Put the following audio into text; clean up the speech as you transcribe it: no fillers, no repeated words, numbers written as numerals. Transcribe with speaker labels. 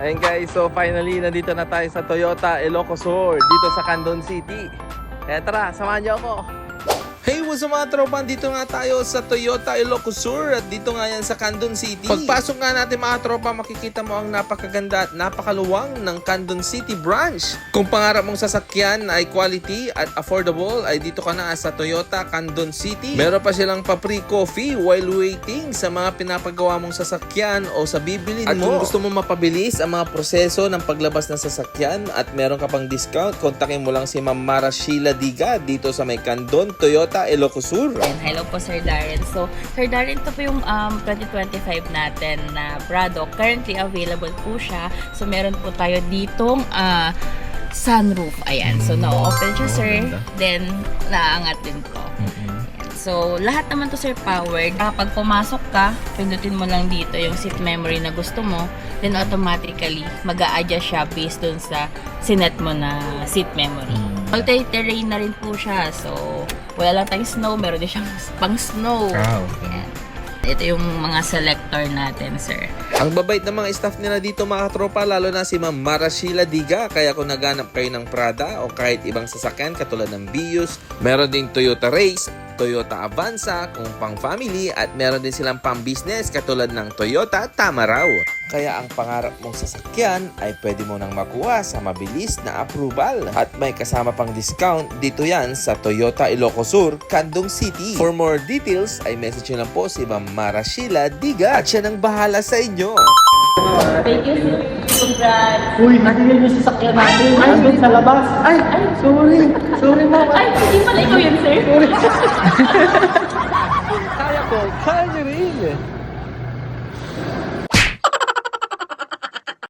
Speaker 1: Ayun guys, so finally nandito na tayo sa Toyota Ilocos Sur dito sa Candon City. Kaya tara, samahan niyo ako. Hey, what's up mga tropa? Dito nga tayo sa Toyota Ilocos Sur at dito nga yan sa Candon City. Pagpasok nga natin mga tropa, makikita mo ang napakaganda at napakaluwang ng Candon City branch. Kung pangarap mong sasakyan ay quality at affordable, ay dito ka na sa Toyota Candon City. Meron pa silang pa-free coffee while waiting sa mga pinapagawa mong sasakyan o sa bibilin mo. At kung gusto mo mapabilis ang mga proseso ng paglabas ng sasakyan at meron ka pang discount, kontakin mo lang si Ma'am Mara Sheila Diga dito sa may Candon, Toyota Ilocos Sur.
Speaker 2: And hello po Sir Darren. So Sir Darren, ito po yung 2025 natin na Prado. Currently available po siya. So meron po tayo ditong sunroof. Ayan. So na-open siya sir. Then naangat din to. So, lahat naman to sir powered. Kapag pumasok ka, pindutin mo lang dito yung seat memory na gusto mo. Then automatically, mag-a-adjust siya based dun sa sinet mo na seat memory. Multi-terrain na rin po siya. So, wala lang tayong snow. Meron din siyang pang snow.
Speaker 1: Wow.
Speaker 2: Yan. Ito yung mga selector natin sir.
Speaker 1: Ang babait ng mga staff nila dito mga tropa, lalo na si Ma'am Mara Sheila Diga. Kaya kung naghanap kayo ng Prada o kahit ibang sasakyan katulad ng Vios, meron ding Toyota Race, Toyota Avanza kung pang family at meron din silang pang business katulad ng Toyota Tamaraw. Kaya ang pangarap mong sasakyan ay pwede mo nang makuha sa mabilis na approval at may kasama pang discount dito yan sa Toyota Ilocos Sur, Candon City. For more details ay message nyo lang po si Ma'am Mara Sheila Diga at siya nang bahala sa inyo.
Speaker 2: Thank you sir. Congrats.
Speaker 3: Uy, nandiyan yung sasakyan natin. Nandun sa labas. Ay, sorry. Sorry, mama.
Speaker 2: Ay, hindi pala ikaw yun sir.
Speaker 1: Kaya ko, kaya nyo rin.